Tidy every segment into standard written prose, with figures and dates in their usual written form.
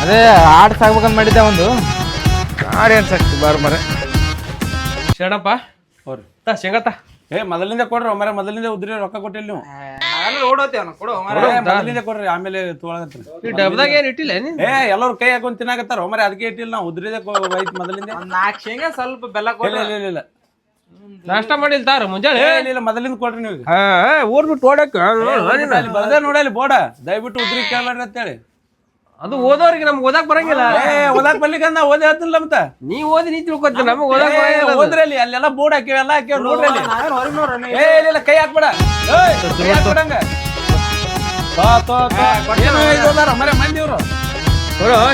ಅದೇ ಆಡ್ ಸಾಕ್ಬೇಕಂತ ಮಾಡಿದ್ದೆ ಒಂದು ಆಡ್ ಏನ್ ಸಾಕ್ತಿ ಬಾರ ಶರಣಪ್ಪ ಅವ್ರಿ ಶೇಂಗತ್ತ ಮೊದಲಿಂದ ಕೊಡ್ರಿ ಒಮ್ಮರ ಮೊದಲಿಂದ ಉದ್ರಿ ರೊಕ್ಕ ಕೊಟ್ಟಿಲ್ಲ ನೀವು ಮೊದಲಿಂದ ಕೊಡ್ರಿ ಆಮೇಲೆ ತೊಗೊಳಗತ್ರಿ ಈ ಡಬ್ದಾಗ ಏನ್ ಇಟ್ಟಿಲ್ಲ ನೀನ್ ಎಲ್ಲರೂ ಕೈ ಹಾಕೊಂಡ್ ತಿನ್ನಾಕತ್ತಾರ ಒಮ್ಮರ ಅದಕ್ಕೆ ಇಟ್ಟಿಲ್ಲ ನಾವು ಉದ್ರಿದೆ ಐತಿ ಮೊದಲಿಂದ 4 ಶೇಂಗಾ ಸ್ವಲ್ಪ ಬೆಲ್ಲ ಇಲ್ಲ ನಾಷ್ಟ ಮಾಡಿಲ್ ತಾರ ಮುಂಜಾನೆ ಇಲ್ಲ ಮೊದಲಿಂದ ಕೊಡ್ರಿ ನೀವು ಊರ್ ಬಿಟ್ಟು ಓಡಕ್ ಬರ್ದೇ ನೋಡಲಿ ಬೋಡ ದಯವಿಟ್ಟು ಉದ್ರಿ ಕೇಳ್ಬೇಡ್ರಿ ಅಂತೇಳಿ ಅದು ಓದೋರಿಗೆ ನಮ್ಗೆ ಓದಾಕ್ ಬರಂಗಿಲ್ಲ ಓದಾಕ್ ಬರ್ಲಿಕ್ಕಂದ ಓದಿ ಹೇಳ್ತಿಲ್ಲ ಮತ್ತ ನೀ ಓದಿ ನೀ ತಿಳ್ಕೊತೀನಿ ನಮಗ್ ಓದಾಕ್ ಓದ್ರಲ್ಲಿ ಅಲ್ಲೆಲ್ಲ ಬೋರ್ಡ್ ಹಾಕಿವಿ ಎಲ್ಲ ಹಾಕಿವ್ ನೋಡ್ರಿ ಇಲ್ಲ ಕೈ ಹಾಕ್ಬೇಡ ಕೈ ಹಾಕ್ಬಿಡಂಗ ಮಂದಿವ್ರು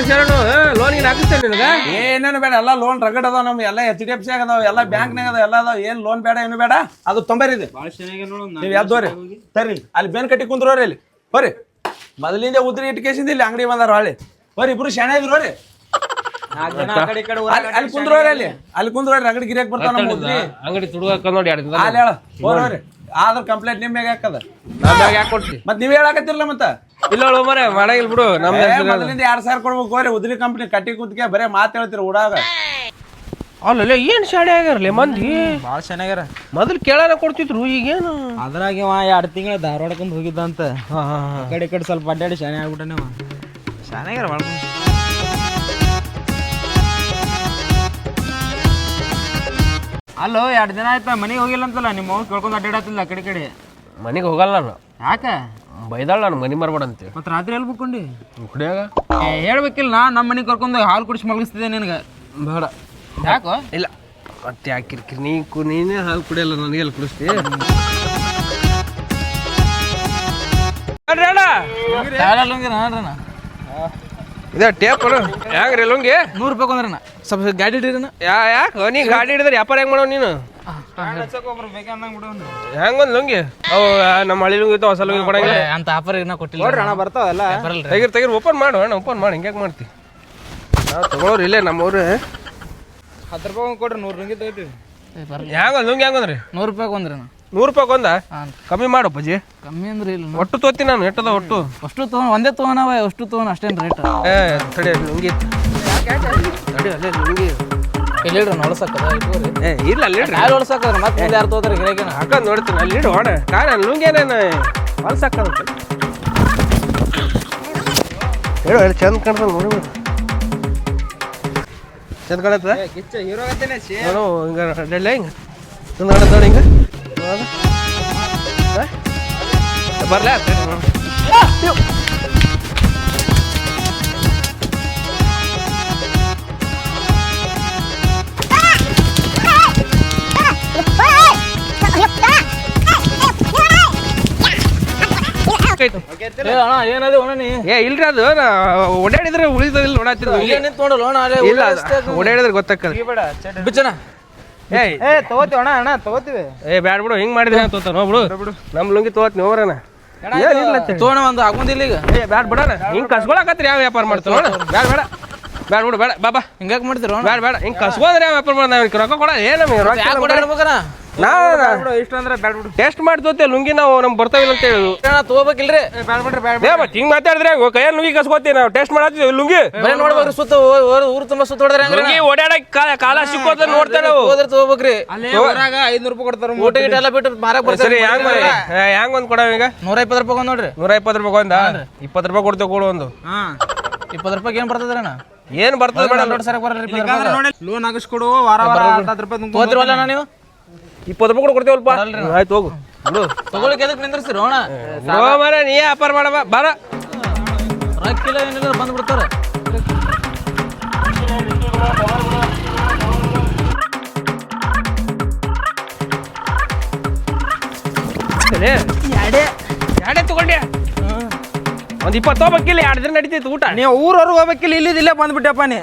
ಶರಣು ಲೋನ್ಗೆ ಹಾಕಿಸ್ತೇನೆ ನಿನಗ ಏನೇನು ಬೇಡ ಎಲ್ಲ ಲೋನ್ ರಗಡ್ ಅದಾವ ನಮ್ ಎಲ್ಲ HDFC ಅದಾವ ಎಲ್ಲ ಬ್ಯಾಂಕ್ನಾಗ ಅದಾವ ಎಲ್ಲ ಅದಾವ ಏನ್ ಲೋನ್ ಬೇಡ ಏನು ಬೇಡ ಅದು ತೊಂಬರಿದೆ ನೀವ್ ಯಾವ್ದೋರಿ ಸರಿ ಅಲ್ಲಿ ಬೇನ್ ಕಟ್ಟಿ ಕುಂದ್ರೋರಿ ಅಲ್ಲಿ ಬರ್ರಿ ಮೊದಲಿಂದ ಉದ್ರಿ ಇಟ್ಕೇಸಿಂದ ಇಲ್ಲಿ ಅಂಗಡಿ ಬಂದಾರ ಹೊಳ್ಳಿ ಬರ್ರಿ ಇಬ್ರು ಶಾಣೆ ಇದ್ರು ರೀ ಅಲ್ಲಿ ಕುಂದ್ರೋರಿ ಅಲ್ಲಿ ಕುಂದ್ರೋರಿ ರಗಡ್ ಗಿರಿಯಾಕ್ ಬರ್ತಾವ ನಮ್ಮ ಉದ್ರಿ ಅಂಗಡಿ ತುಡುಗ ನೋಡಿ ಅಲ್ಲಿ ಹೇಳ ಹೋಗ್ರಿ ಆದ್ರ ಕಂಪ್ಲೇಂಟ್ ನಿಮ್ ಮ್ಯಾಗ ಹಾಕದ ಯಾಕೆ ಕೊಡ್ತಿ ಮತ್ ನೀವ್ ಹೇಳಕತ್ತಿರಲ್ಲ ಮತ್ತ ಇಲ್ಲ ಮರ ಮಾಡಂಗಿಲ್ಲ ಬಿಡು ಮೊದಲಿಂದ 2,000 ಕೊಡ್ಬೇಕು ಹೋರಿ ಉದ್ರಿ ಕಂಪ್ನಿ ಕಟ್ಟಿ ಕುಂತ್ಕೆ ಬರೇ ಮಾತು ಹೇಳ್ತೀರಿ ಉಡಾಗ ಅಲ್ಲ ಏನ್ ಶಾಣೆ ಆಗ್ಯಾರಲ್ಲ ಮಂದಿ ಭಾಳ ಚೆನ್ನಾಗ್ಯಾರ ಮೊದಲು ಕೇಳಾನ ಕೊಡ್ತಿದ್ರು ಈಗೇನು ಅದ್ರಾಗ 2 ತಿಂಗಳ ಧಾರವಾಡಕ್ಕಂತ ಹೋಗಿದ್ದಂತ ಈ ಕಡೆ ಸ್ವಲ್ಪ ಅಡ್ಡಾಡಿ ಶಾಣೆ ಆಗ್ಬಿಟ್ಟನೆ ಚೆನ್ನಾಗ್ಯಾರ ಭಾಳ ಅಲ್ಲೋ 2 ದಿನ ಆಯ್ತಾ ಮನೆಗೆ ಹೋಗಿಲ್ಲ ಅಂತಲ್ಲ ನಿಮ್ಮ ಅವ್ನು ಕೇಳ್ಕೊಂಡು ಅಡ್ಡಾಡತ್ತಿಲ್ಲ ಆ ಕಡೆ ಮನೆಗೆ ಹೋಗಲ್ಲ ನಾನು ಯಾಕೆ ಬೈದಾಳ ನಾನು ಮನೆ ಮಾರ್ಬೇಡ ಅಂತ ಮತ್ತೆ ರಾತ್ರಿ ಎಲ್ಲಿ ಬುಕ್ಕೊಂಡು ಕುಡಿಯಾಗ ಹೇಳ್ಬೇಕಿಲ್ಲ ನಮ್ಮ ಮನೆಗೆ ಕರ್ಕೊಂಡು ಹಾಲು ಕುಡಿಸಿ ಮಲಗಿಸ್ತಿದ್ದೆ ನಿನಗೆ ಬೇಡ ಯಾಕೋ ಇಲ್ಲ ಮತ್ತೆ ಯಾಕೆ ಕಿರಿಕಿರಿ ನೀನೇ ಹಾಲು ಕುಡಿಯಲ್ಲ ನನಗೆಲ್ಲ ಕುಡಿಸ್ತಿ ಇದ ಟೇಪ್ ಹೆಂಗ್ರಿ ಲುಂಗಿ 100 ರೂಪಾಯಿ ಕೊಂದ್ರಣ್ಣ ಸ್ವಲ್ಪ ಗಾಡಿ ಹಿಡಿದ್ರಣ್ಣ ಯಾಕೆ ನೀ ಗಾಡಿ ಹಿಡಿದ್ರೆ ವ್ಯಾಪಾರ ಹೆಂಗ್ ಮಾಡೋ ನೀನು ಹೆಂಗೊಂದು ಲುಂಗಿ ಅವು ನಮ್ಮ ಹಳಿ ಲುಂಗಿ ಹೊಸ ಲುಂಗಿ ಕೊಡಂಗಿಲ್ಲ ಅಂತ ಆಫರ್ ಏನ ಕೊಟ್ಟಿಲ್ಲ ಅಣ್ಣ ಬರ್ತಾವಲ್ಲ ತೆಗಿರ್ ಓಪನ್ ಮಾಡು ಅಣ್ಣ ಓಪನ್ ಮಾಡಿ ಹಿಂಗ್ಯಾಕೆ ಮಾಡ್ತಿ ನಾವು ತಗೊಳೋರು ಇಲ್ಲೇ ನಮ್ಮವ್ರು 10 ರೂಪಾಯಿ ಕೊಡ್ರಿ 100 ರುಂಗಿ ತಗೋತೀವಿ ಹೆಂಗೊಂದು ಲುಂಗಿ ಹೆಂಗಂದ್ರಿ 100 ರೂಪಾಯಿ ಕೊಂದ್ರಣ್ಣ 100 ರೂಪಾಯಿ ಕೊಂದ ಕಮ್ಮಿ ಮಾಡು ಪಜ್ಜಿ ಕಮ್ಮಿ ಅಂದ್ರೆ ಇಲ್ಲ ಒಟ್ಟು ತೋತೀನಿ ನಾನು ಎಟ್ಟದ ಒಟ್ಟು ಅಷ್ಟು ತೊಗೊಂಡು ಒಂದೇ ತೊಗೊಂಡವ ಅಷ್ಟು ತೊಗೊಂಡು ಅಷ್ಟೇನು ರೇಟ್ ತಡಿ ಲುಂಗಿ ತಡಿ ಅಲ್ಲೇ ಲುಂಗಿ ಇಲ್ಲಿ ಹೊಳಸಕ್ಕದ ಇಲ್ಲ ಅಲ್ಲಿ ಯಾರು ಹೊಳಸಕ್ಕದ ಮತ್ತೆ ಯಾರು ತಗೋತಾರೆ ಗಿರಾಕಿನ ಹಾಕಂದ್ ನೋಡ್ತೀನಿ ಅಲ್ಲಿ ಇಡು ಹೊಡ ನಾನು ಲುಂಗಿ ಏನೇನು ಹೊಲ್ಸಾಕದ ಹೇಳು ಹೇಳಿ ಚಂದ ಕಾಣ್ತದೆ ನೋಡಿ ಚಂದ ಕಾಣತ್ತದ ಹೀರೋ ಆಗತ್ತೇನೆ ನೋಡು ಹಿಂಗೆ ಅಡ್ಡಲ್ಲ ಹಿಂಗೆ ಚಂದ ಕಾಣತ್ತ ನೋಡಿ ಹಿಂಗೆ ಬರ್ಲಾ ಏನದು ಏ ಇಲ್ರಿ ಅದು ಓಡಾಡಿದ್ರೆ ಉಳಿತದಿಲ್ಲ ನೋಡತ್ತಿದ್ರು ಇಲ್ಲ ಓಡಾಡಿದ್ರೆ ಗೊತ್ತಾಕದ ಬಿಚ್ಚಣ ಏಯ್ ತಗೋತೀವಿ ಅಣ್ಣ ತಗೋತೀವಿ ಏ ಬ್ಯಾಡ ಬಿಡು ಹಿಂಗ್ ಮಾಡಿದ್ರೆ ತೋತ ನೋಡ್ಬಿಡು ನಮ್ ಲುಂಗಿ ತಗೋತೀನಿ ಹೋಗ್ರಣ ತೋಣ ಒಂದು ಆಗುದಿಲ್ಲ ಈಗ ಏ ಬ್ಯಾಡ ಬಿಡಣ ಹಿಂಗ್ ಕಸ್ಕೊಳಕತ್ರಿ ಯಾವ ವ್ಯಾಪಾರ ಮಾಡ್ತಾರ ನೋಡ ಬ್ಯಾಡ ಬೇಡ ಬ್ಯಾಡ ಬಿಡು ಬೇಡ ಬಾಬಾ ಹಿಂಗ್ಯಾಕ್ ಮಾಡ್ತೀರ ಬ್ಯಾಡ ಬೇಡ ಹಿಂಗ್ ಕಸ್ಕೊಂಡ್ರೆ ಯಾವ ವ್ಯಾಪಾರ ಮಾಡ ರೊಕ್ಕ ಕೊಡ ಏನ ಇಷ್ಟ ಅಂದ್ರೆ ಬ್ಯಾಡ ಬಿಡು ಟೆಸ್ಟ್ ಮಾಡಿ ತೋತೆ ಲುಂಗಿ ನಾವು ನಮ್ಗೆ ಬರ್ತಾವಿಲ್ಲ ಅಂತ ಹೇಳುದು ತಗೋಬೇಕಿಲ್ರಿ ಬ್ಯಾಡ ಬಿಡ್ರಿ ಬ್ಯಾಡ ಮತ್ತೆ ಹಿಂಗ್ ಮಾತಾಡಿದ್ರೆ ಕೈಯಲ್ಲಿ ಲುಂಗಿ ಕಸ್ಕೋತೀವಿ ನಾವು ಟೆಸ್ಟ್ ಮಾಡತ್ತೀವಿ ಲುಂಗಿ ಬರೀ ನೋಡ್ಬೇಕು ಸುತ್ತ ಊರು ತುಂಬಾ ಸುತ್ತ ಹೊಡೆದ್ರೆ ಲುಂಗಿ ಓಡಾಡಕ್ ಕಾಲ ಸಿಕ್ಕೋದ ನೋಡ್ತೇವೆ ನಾವು ಹೋದ್ರೆ ತಗೋಬೇಕ್ರಿ ಊರಾಗ 500 ರೂಪಾಯಿ ಕೊಡ್ತಾರ ಊಟ ಗಿಟ ಎಲ್ಲ ಬಿಟ್ಟು ಮಾರಕ್ ಬರ್ತಾರೆ ಹೆಂಗ್ ಒಂದ್ ಕೊಡವ ಈಗ 120 ರೂಪಾಯಿ ಒಂದ್ ನೋಡ್ರಿ 120 ರೂಪಾಯಿ ಒಂದ 20 ರೂಪಾಯಿ ಕೊಡ್ತೇವೆ ಕೊಡು ಒಂದು 20 ರೂಪಾಯಿ ಏನ್ ಬರ್ತದ್ರಣ್ಣ ಏನ್ ಬರ್ತದ ಬೇಡ ದೊಡ್ಡ ಸರಕ್ ಬರಲ್ಲ ಲೋನ್ ಆಗಿಸ್ಕೊಡು ವಾರ 10 ರೂಪಾಯಿ ತಗೋತಿರಲ್ಲ ನೀವು 20 ರೂಪಾಯಿ ಕೊಡ್ತೇವಲ್ಪ ಆಯ್ತು ಹೋಗು ಬಿಡು ತಗೊಳಕ್ ಎದಕ್ ನಿಂದ್ರಿಸ್ತೀರ ಅಣ್ಣ ಮರ ನೀ ವ್ಯಾಪಾರ ಮಾಡವ ಬಾರ ರೊಕ್ಕಿಲ್ಲ ಏನಿಲ್ಲ ಬಂದ್ಬಿಡ್ತಾರ ಎರಡೇ ತಗೊಂಡ್ಯಾ ಒಂದ್ 20 ಹೋಗ್ಬೇಕಿಲ್ಲ 2 ದಿನ ನಡೀತೈತಿ ಊಟ ನೀವು ಊರವ್ರು ಹೋಗ್ಬೇಕಿಲ್ಲ ಇಲ್ಲಿದ್ದಿಲ್ಲೇ ಬಂದ್ಬಿಟ್ಟಪ್ಪ ನೀ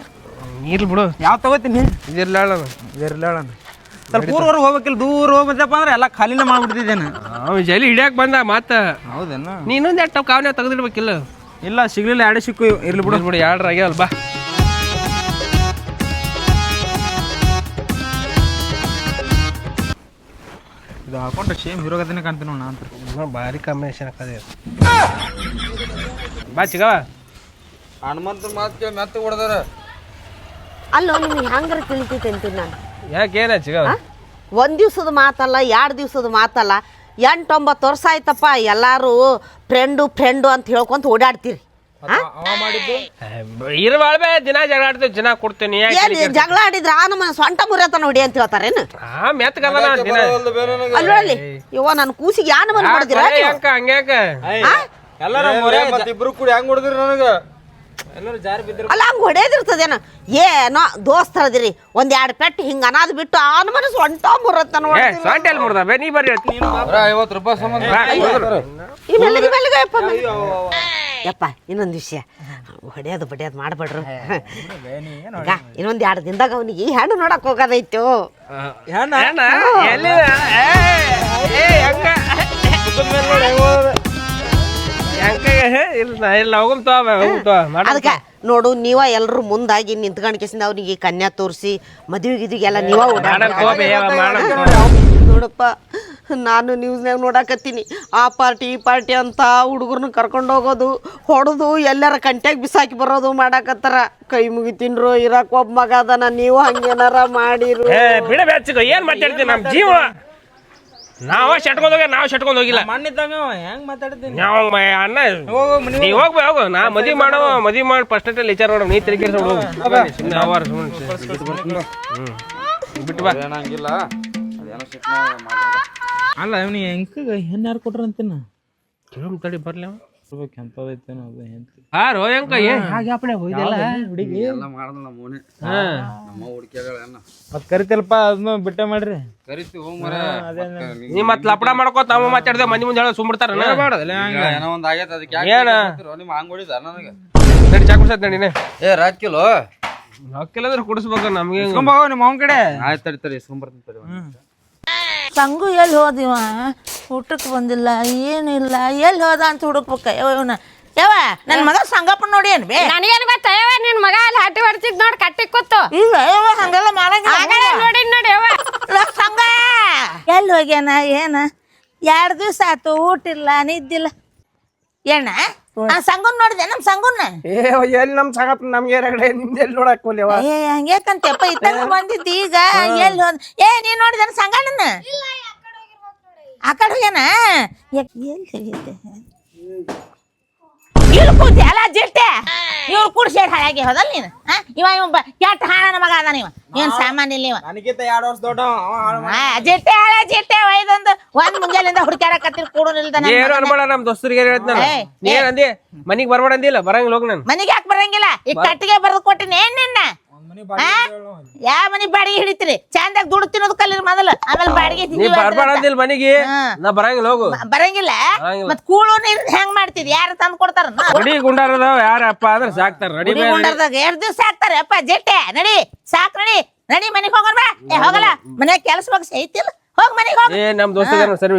ಇರ್ಲಿ ಬಿಡು ಯಾವ ತಗೋತೀನಿ ಇದಿರ್ಲ ಸ್ವಲ್ಪ ಊರವ್ರು ಹೋಗ್ಬೇಕಿಲ್ಲ ದೂರ ಹೋಗ್ಬೇಕಪ್ಪ ಅಂದ್ರೆ ಎಲ್ಲ ಖಾಲಿನ ಮಾಡ್ಬಿಡ್ತಿದ್ದೇನೆ ಅವ್ ಜೈಲಿ ಹಿಡಿಯಾಕ ಬಂದ ಮತ್ತ ಹೌದೇನ ನೀ ಇನ್ನೊಂದು ಎರಡು ಕಾವನ್ಯಾಗ ತೆಗೆದಿಡ್ಬೇಕಿಲ್ಲ ಇಲ್ಲ ಸಿಗ್ಲಿಲ್ಲ 2 ಸಿಕ್ಕು ಇರ್ಲಿ ಬಿಡು ಬಿಡು 2 ಆಗ್ಯಾವಲ್ಲ ಬಾ ಇದು ಹಾಕೊಂಡ್ರೆ ಸೇಮ್ ಹೀರೋ ಗತಿನೇ ಕಾಣ್ತೀನಿ ನೋಡ ಅಂತ ಭಾರಿ ಕಾಂಬಿನೇಷನ್ ಹಾಕದೆ ಬಾ ಚಿಗವ ಹನುಮಂತ ಮಾತು ಕೇಳಿ ಮೆತ್ತ ಹೊಡೆದಾರ. ಅಲ್ಲೋ ನಿಮ್ಗೆ ಹೆಂಗಾರ ತಿಳಿತೈತೆ ಅಂತೀನಿ ನಾನು. ಯಾಕೆ ಏನಾಚ ಒಂದು ದಿವ್ಸದ ಮಾತಲ್ಲ 2 ದಿವ್ಸದ ಮಾತಲ್ಲ 8-9 ವರ್ಷ ಆಯ್ತಪ್ಪ ಎಲ್ಲಾರು ಫ್ರೆಂಡು ಅಂತ ಹೇಳ್ಕೊಂತ ಓಡಾಡ್ತೀರಿ. ಇರ್ಬಾಳ್ಬೇ ದಿನ ಜಗಳ ಆಡ್ತೀವಿ ಜನ ಕೊಡ್ತೀನಿ ಏನ್ ಜಗಳ ಆಡಿದ್ರ ನಮ್ಮ ಸೊಂಟ ಮುರಿಯತನ ಹೊಡಿ ಅಂತ ಹೇಳ್ತಾರೇನು? ಮೆತ್ತಗದ ದಿನ ಅಲ್ಲಲ್ಲಿ ಇವ ನನ್ನ ಕೂಸಿಗೆ ಯಾನ ಬಂದ್ ಮಾಡಿದಿರ ಹಂಗ್ಯಾಕ ಇಬ್ರು ಕೂಡಿ ಹೆಂಗ್ ಹೊಡೆದ್ರಿ ನನಗ? ಎಲ್ಲರೂ ಜಾರಿ ಬಿದ್ರು. ಅಲ್ಲ ಹಂಗ ಹೊಡೆದಿರ್ತದೇನ ಏನೋ ದೋಸ್ತರದಿರಿ 1-2 ಪೆಟ್ಟು ಹಿಂಗ ಅನಾದ್ ಬಿಟ್ಟು ಆನ ಮನ ಸೊಂಟ ಮುರತನ ಸೊಂಟ ಎಲ್ಲಿ ಮುರ್ದ ಬೇ ನೀ ಬರ್ರಿ 50 ರೂಪಾಯಿ ಸಂಬಂಧ ಯಪ್ಪ ಇನ್ನೊಂದು ವಿಷಯ ಹೊಡೆಯೋದು ಬಡಿಯೋದು ಮಾಡ್ಬೇಡ್ರು. ಈಗ ಇನ್ನೊಂದು 2 ದಿನದಾಗ ಅವನಿಗೆ ಹೆಣ್ಣು ನೋಡಕ್ ಹೋಗೋದೈತು. ಅದಕ್ಕೆ ನೋಡು ನೀವ ಎಲ್ರು ಮುಂದಾಗಿ ನಿಂತ್ಕೊಂಡ್ಕೆಸಿಂದ ಅವ್ನಿಗೆ ಕನ್ಯಾ ತೋರಿಸಿ ಮದುವೆಗಿದಿಗೆಲ್ಲ ನೀವ ನೋಡಪ್ಪ. ನಾನು ನ್ಯೂಸ್ನಾಗ ನೋಡಾಕತ್ತೀನಿ ಆ ಪಾರ್ಟಿ ಈ ಪಾರ್ಟಿ ಅಂತ ಹುಡುಗರ್ನ ಕರ್ಕೊಂಡು ಹೋಗೋದು ಹೊಡೆದು ಎಲ್ಲಾರ ಕಂಟ್ಯಾಗ ಬಿಸಾಕಿ ಬರೋದು ಮಾಡಾಕತ್ತಾರ. ಕೈ ಮುಗಿತೀನ್ರು ಇರಾಕ್ ಒಬ್ಬ ಮಗ ಅದನ ನೀವು ಹಂಗೇನಾರ ಮಾಡಿರು. ಬಿಡ ಬೆಚ್ಚಗ ಏನ್ ಮಾತಾಡ್ತೀನಿ ನಮ್ಮ ಜೀವ ನಾವು ಶಟ್ಕೊಂಡ್ ಹೋಗಿಲ್ಲ ಹೆಂಗ್ ಮಾತಾಡ್ತೀನಿ ಅಣ್ಣ ನೀ ಹೋಗು ನಾ ಮದ್ವಿ ಮಾಡಿ ಫಸ್ಟ್ ವಿಚಾರ ನೋಡ ನೀ ತಿರುಗಿ ಬಿಟ್ಟು ಬಾ ಹಂಗಿಲ್ಲ. ಅಲ್ಲ ಅವ್ನಿ ಹೆಂಗ ಹೆಣ್ಣು ಯಾರು ಕೊಟ್ರ ಅಂತೀನ ತಡಿ ಬರ್ಲಿ ಎಂತದೈತೇನೋ ಅದು ಹಾರೋ ಹೆಂಕ ಮತ್ ಕರಿತಲ್ಪ ಅದನ್ನ ಬಿಟ್ಟ ಮಾಡ್ರಿ. ನೀ ಮತ್ ಲಪಡ ಮಾಡ್ಕೋತ ನಾವು ಮಾತಾಡ್ದೆ ಮಂದಿ ಮುಂದೆ ಹೇಳ ಸುಮ್ಬಿಡ್ತಾರ ಏನ ನಡಿ ಚಾ ಕುಡ್ಸತ್ ನಡಿನೇ ರಾಕಿಲೋ ರೊಕ್ಕಿಲ್ಲದ್ರೆ ಕುಡಿಸ್ಬೇಕು ನಮ್ಗೆ ನಿಮ್ಮ ಅವನ ಕಡೆ ಆಯ್ತು ತಡಿ ಇಸ್ಕೊಂಬರ್ತೀನಿ. ಸಂಗು ಎಲ್ಲಿ ಹೋದಿವ ಊಟಕ್ಕೆ ಬಂದಿಲ್ಲ ಏನಿಲ್ಲ ಎಲ್ಲಿ ಹೋದ ಅಂತ ಹುಡುಕ್ಬೇಕ ಇವನ ಯಾವ ನನ್ನ ಮಗ ಸಂಗಪ್ಪ ನೋಡಿ ಏನ್ ಬೇ ನನಗೇನು ಗೊತ್ತ ಯಾವ ನಿನ್ ಮಗ ಅಲ್ಲಿ ಹಟ್ಟಿ ಹೊಡ್ತಿದ್ ನೋಡಿ ಕಟ್ಟಿ ಕೂತು ಇಲ್ಲ ಯಾವ ಹಂಗೆಲ್ಲ ಮಾಡಂಗಿಲ್ಲ ನೋಡಿ ನೋಡಿ ಯಾವ ಸಂಗ ಎಲ್ಲಿ ಹೋಗ್ಯಾನ ಏನ 2 ದಿವ್ಸ ಆಯ್ತು ಊಟ ಇಲ್ಲ ನಿದ್ದಿಲ್ಲ ಏನ ಆ ಸಂಗುನ್ ನೋಡಿದೆ ನಮ್ಮ ಸಂಗುನ್ನ ಎಲ್ಲಿ ನಮ್ ಸಂಗಪ್ಪ ನಮ್ಗೆ ನಿಮ್ದು ಎಲ್ಲಿ ನೋಡಕ್ ಹೋಗ್ಲೇವ ಹಂಗೇಕಂತಪ್ಪ ಇತ್ತಾಗ ಬಂದಿದ್ದು ಈಗ ಎಲ್ಲಿ ಹೋದ ನೀನ್ ನೋಡಿದ ಸಂಗಣ್ಣನ ಆ ಕಡೆ ಹೋಗ್ಯಾನ ಎಲ್ಲಿ ಹೋಗಿದ್ದೆ ಇಲ್ಲಿ ಕೂತಿ ಅಲ್ಲ ಜಿಟ್ಟೆ ಇವ್ರು ಕೂಡ್ಸಿ ಹಾಳಾಗಿ ಹೋದಲ್ ನೀನು ಇವ ಕೆಟ್ಟ ಹಾಳನ ಮಗ ಅದ ನೀವ ಏನ್ ಸಾಮಾನ್ಯ ಇಲ್ಲ ಇವ ನನಗಿಂತ 2 ವರ್ಷ ದೊಡ್ಡ ಜಿಟ್ಟೆ ಹಾಳ ಜಿಟ್ಟೆ ಒಯ್ದೊಂದು ಒಂದ್ ಮುಂಜಾನೆಯಿಂದ ಹುಡುಕ್ಯಾಡಕತ್ತಿರ್ ಕೂಡ ನಿಲ್ದ ಏನು ಅನ್ಬೇಡ ನಮ್ ದೋಸ್ತರಿಗೆ ಏನ್ ಅಂದಿ ಮನಿಗ್ ಬರ್ಬೇಡ ಅಂದಿಲ್ಲ ಬರಂಗಿಲ್ಲ ಹೋಗ್ ನಾನು ಮನಿಗೆ ಯಾಕೆ ಬರಂಗಿಲ್ಲ ಈಗ ಕಟ್ಟಿಗೆ ಬರೆದು ಕೊಟ್ಟಿನಿ ಏನ್ ನಿನ್ನ ಯಾವ ಮನಿ ಬಾಡಿಗೆ ಹಿಡಿತೀರಿ ಚಂದಾಗ ದುಡ್ಡು ತಿನ್ನೋದು ಕಲೀರಿ ಮೊದಲು ಆಮೇಲೆ ಬಾಡಿಗೆ ಬರ್ಬೇಡ ಅಂದಿಲ್ಲ ಮನಿಗೆ ನಾ ಬರಂಗಿಲ್ಲ ಹೋಗು ಬರಂಗಿಲ್ಲ ಮತ್ ಕೂಳು ನೀರ್ ಹೆಂಗ್ ಮಾಡ್ತಿದ್ ಯಾರು ತಂದು ಕೊಡ್ತಾರ ನಡಿ ಗುಂಡಾರದವ ಯಾರಪ್ಪ ಅಂದ್ರೆ ಸಾಕ್ತಾರ ನಡಿ 2 ದಿವ್ಸ ಸಾಕ್ತಾರೆ ಅಪ್ಪ ಜೆಟ್ಟೆ ನಡಿ ಸಾಕ್ ನಡಿ ಮನಿಗ್ ಹೋಗೋಣ ಬಾ ಹೋಗಲ್ಲ ಮನ್ಯಾಗ ಕೆಲಸ ಬಗ್ಗೆ ಐತಿಲ್ಲ ಹೋಗ್ ಮನಿಗ್ ಹೋಗ್ ನಮ್ ದೋಸ್ತ ಸರಿ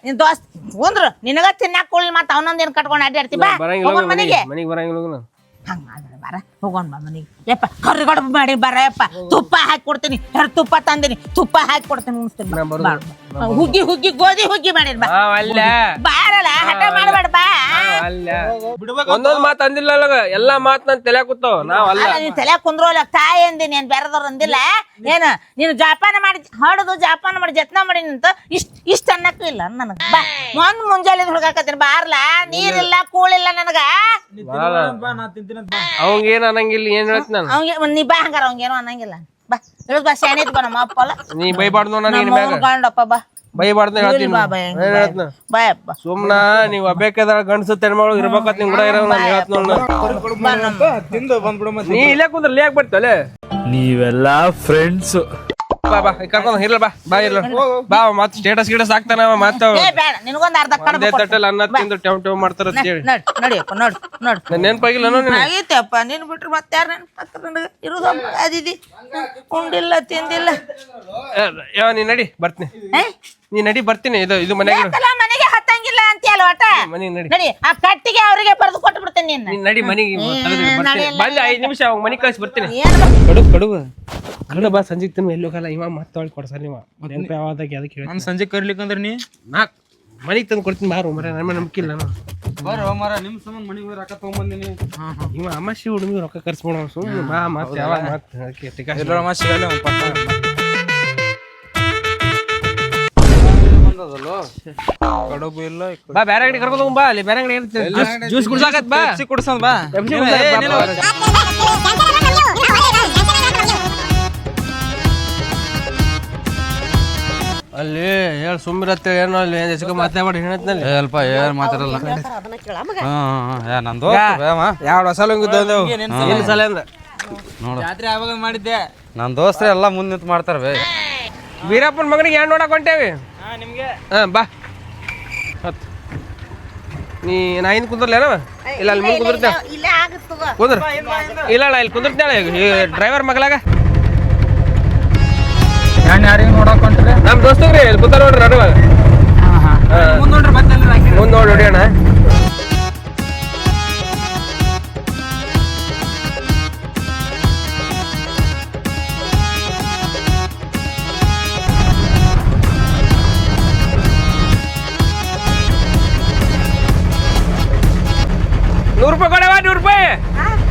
ನಿನ್ ದೋಸ್ತ್ ಹೋದ್ರ ನಿನಗ ತಿನ್ನಾಕ ಕೂಳಿ ಮತ್ತ ಅವನೊಂದೇನ್ ಕಟ್ಕೊಂಡ್ ಅಡ್ಡಾಡ್ತಿ ಬಾ ಹೋಗೋಣ ಮನಿಗೆ ಮನಿಗೆ ಬರಂಗಿಲ್ಲ ಹೋಗು ಹಂಗ ಮಾಡಿದ್ರೆ ಬಾರ ಹೋಗೋಣ ಬಾ ಮನಿಗೆ ಯಪ್ಪ ಕರಿಗಡಬು ಮಾಡಿ ಬಾರ ಯಪ್ಪ ತುಪ್ಪ ಹಾಕಿ ಕೊಡ್ತೀನಿ ತುಪ್ಪ ತಂದಿನಿ ತುಪ್ಪ ಹಾಕಿ ಕೊಡ್ತೀನಿ ಉಣಿಸ್ತೀನಿ ಹುಗ್ಗಿ ಗೋಧಿ ಹುಗ್ಗಿ ಮಾಡಿರ್ ಬಾ ಬಾರಲ್ಲ ಹಠ ಮಾಡ್ಬೇಡ ಬಾ ಒಂದೊಂದ್ ಮಾತ್ ಅಂದಿಲ್ಲ ಎಲ್ಲಾ ಮಾತ್ ನನ್ ತಲೆ ಕೂತಾವ ನಾವ್ ಅಲ್ಲ ನೀನ್ ತಲೆ ಕುಂದ್ರೋಲ್ಲ ತಾಯಿ ಅಂದಿನಿ ಏನ್ ಬೇರೆದವ್ರು ಅಂದಿಲ್ಲ ಏನ ನೀನು ಜಪಾನ ಮಾಡಿ ಹೊಡೆದು ಜಪಾನ ಮಾಡಿ ಜತ್ನ ಮಾಡಿ ನಿಂತ ಇಷ್ಟ ಅನ್ನಕ್ಕೂ ಇಲ್ಲ ನನಗ ಬಾ ಒಂದ್ ಮುಂಜಾನೆ ಹುಡುಗಾಕತ್ತೀನಿ ಬಾರ್ಲಾ ನೀರಿಲ್ಲ ಕೂಳಿಲ್ಲ ನನಗ ಅವಂಗ ಏನ್ ಅನ್ನಂಗಿಲ್ಲ ಏನ್ ಹೇಳ್ತ ನಾನು ಅವಂಗೆ ನೀ ಬಾ ಹಂಗಾರ ಅವಂಗೇನೋ ಅನ್ನಂಗಿಲ್ಲ ಬಾ ಹೇಳುದು ಬಾ ಶಾಣೆ ಬಾ ನಮ್ಮ ಅಪ್ಪ ಅಲ್ಲ ನೀ ಬೈಬಾರ್ದು ಗಂಡಪ್ಪ ಬಾ ಬೈಬಾರ್ದು ಹೇಳ್ತೀನಿ ಬಾಯಪ್ಪ ಸುಮ್ನ ನೀವ್ ಅಬೇಕದ ಗಂಡಸ ತೆಣ್ಮಗಳು ಇರ್ಬೇಕತ್ ನಿಮ್ ಕೂಡ ಇರೋ ನಾನು ಹೇಳ್ತ ನೀ ಇಲ್ಲೇ ಕುಂದ್ರ ಲೇಕ್ ಬರ್ತಲೆ ನೀವೆಲ್ಲ ಫ್ರೆಂಡ್ಸ್ ಬಾ ಬಾ ಕರ್ಕೊಂಡ್ ಇರ್ಲ ಬಾ ಬಾ ಇರ್ಲ ಬಾ ಮತ್ ಸ್ಟೇಟಸ್ ಗಿಡಸ್ ಹಾಕ್ತಾನ ಮತ್ತ ಬೇಡ ನಿನಗೊಂದು ಅರ್ಧ ಒಂದೇ ತಟ್ಟೆಲ್ ಅನ್ನ ತಿಂದು ಟೆವ್ ಟೆವ್ ಮಾಡ್ತಾರ ಅಂತ ಹೇಳಿ ನಡಿಯಪ್ಪ ನೋಡು ನೆನ್ಪಾಗಿಲ್ಲ ಆಗೈತಪ್ಪ ನೀನ್ ಬಿಟ್ರೆ ಮತ್ತೆ ಯಾರು ನೆನಪಾಗ್ತಾರ ನನಗೆ ಇರೋದು ಅದಿದಿ ಉಂಡಿಲ್ಲ ತಿಂದಿಲ್ಲ ಯಾವ ನೀ ನಡಿ ಬರ್ತೀನಿ ನೀ ನಡಿ ಬರ್ತೀನಿ ಇದು ಮನೆಗೆ ಮನೆಗೆ ಹತ್ತಂಗಿಲ್ಲ ಅಂತೀಯಲ್ಲ ಒಟ್ಟ ಮನೆಗೆ ನಡಿ ನಡಿ ಆ ಕಟ್ಟಿಗೆ ಅವರಿಗೆ ಬರೆದು ಕೊಟ್ಟು ಬಿಡ್ತೇನೆ ನಿನ್ನ ನೀನ್ ನಡಿ ಮನೆಗೆ ಬಂದ 5 ನಿಮಿಷ ಅವಾಗ ಮನೆಗೆ ಕಳ್ಸಿ ಬರ್ತೀನಿ ಕಡು ಬಾ ಸಂಜೆ ತಿನ್ನು ಎಲ್ಲಿ ಹೋಗಲ್ಲ ಇವ ಮತ್ತೆ ಕೊಡ್ಸ ನೀವ ನೆನಪು ಯಾವ್ದಾಗ ಅದಕ್ಕೆ ನಾನು ಸಂಜೆ ಕರ್ಲಿಕ್ಕಂದ್ರೆ ನೀ ಮನೆಗೆ ತಂದು ಕೊಡ್ತೀನಿ ಬಾರು ಮರ ನಮ್ಮ ನಂಬಿಕಿಲ್ಲ ನಾನು ಬರ್ರಿ ಮರ ನಿಮ್ಮ ಸಂಬಂಧ ಮನೆಗೆ ಹೋಗಿ ರೊಕ್ಕ ತೊಗೊಂಬಂದಿನಿ. ಇವ ಅಮಾಸಿ ಹುಡುಗಿ ರೊಕ್ಕ ಖರ್ಚು ಸುಮ್ಮನೆ ಬಾ ಮತ್ತೆ ಯಾವಾಗ ಮತ್ತೆ ಟಿಕಾಸ್ ಸಿಗಲ್ಲ ಕಡುಬು ಇಲ್ಲ ಬಾ ಬೇರೆ ಅಂಗಡಿ ಕರ್ಕೊಂಡು ಬಾ ಅಲ್ಲಿ ಬೇರೆ ಅಂಗಡಿ ಜ್ಯೂಸ್ ಕುಡ್ಸಾಕತ್ ಬಾ ಕುಡ್ಸಂದ್ ಬಾ ಅಲ್ಲಿ ಹೇಳಿ ಸುಮ್ಮಿರತ್ತೆ ಏನೋ ಅಲ್ಲಿ ಹೆಚ್ಚು ಮಾತಾಡಿ ಹೇಳತ್ನಲ್ಲಿ ಸ್ವಲ್ಪ ಏನ್ ಮಾತಾಡಲ್ಲ. ಅದನ್ನ ಕೇಳ ಮಗ. ನಂದು ಎರಡು ಹೊಸ ಲುಂಗಿದ್ದೆವು ಏನು ಸಲ ಅಂದ ಜಾತ್ರೆ ಯಾವಾಗ ಮಾಡಿದ್ದೆ ನನ್ನ ದೋಸ್ತ ಎಲ್ಲ ಮುಂದೆ ನಿಂತು ಮಾಡ್ತಾರ ಬೇ. ವೀರಪ್ಪನ ಮಗನಿಗೆ ಏನು ನೋಡಕ್ ಹೊಂಟೇವಿ ನಿಮ್ಗೆ ಬಾ ಹತ್ತು ನೀ ನಾ ಹಿಂದೆ ಕುಂದ್ರಲೇನವ ಇಲ್ಲ ಅಲ್ಲಿ ಮುಂದೆ ಕುಂದಿರ್ತೇವೆ ಇಲ್ಲೇ ಆಗುತ್ತವ. ಕುಂದ್ರ ಇಲ್ಲ ಇಲ್ಲಿ ಕುಂದಿರ್ತಾಳೆ ಡ್ರೈವರ್ ಮಗಳಾಗ ಯಾರಿಗೆ ನೋಡಕ್ ಹೊಂಟ್ರಿ? ನಮ್ಮ ದೋಸ್ತಗ್ರಿ ಇಲ್ಲಿ ಕುಂತ ನೋಡ್ರಿ ನಡುವಾಗ ಮುಂದೆ ನೋಡಿ ಹೊಡಿಯೋಣ ₹100 ಕೊಡವಾ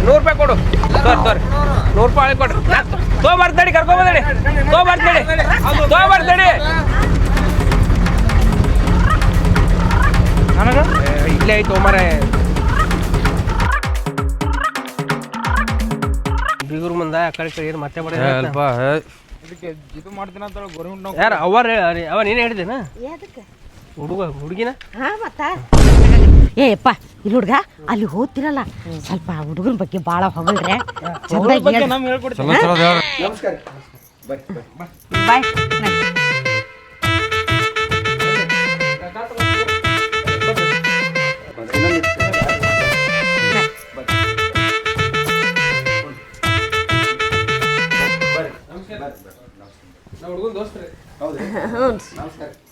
₹100 ಕೊಡು ತೋರಿ ₹100 ಕೊಡ್ರಿ ತೊಗೊಂಬರ್ತಡಿ ಕರ್ಕೊಂಬಂದಡಿ ತೊಗೊಂಬರ್ತಡಿ ಇಲ್ಲೇ ಐತೆ ಮರ ಬೀಗರು ಮುಂದ ಆ ಕಡೆ ಏನು ಮತ್ತೆ ಇದು ಮಾಡ್ತೀನಿ ಅಂತ ಗೌರ್ಮೆಂಟ್ ಯಾರು ಅವ ನೀನೇ ಹೇಳಿದೇನ ಹುಡುಗಿನ ಹಾ ಮತ್ತ ಏಪ್ಪ ಇಲ್ಲಿ ಹುಡ್ಗ ಅಲ್ಲಿ ಹೋಗ್ತಿರಲ್ಲ ಸ್ವಲ್ಪ ಹುಡುಗನ ಬಗ್ಗೆ ಬಾಳ ಹೊಗಳ್ರೆ ನಮ್ಗೆ ಹೇಳ್ಕೊಡ್ತೀನಿ. ಬಾಯ್.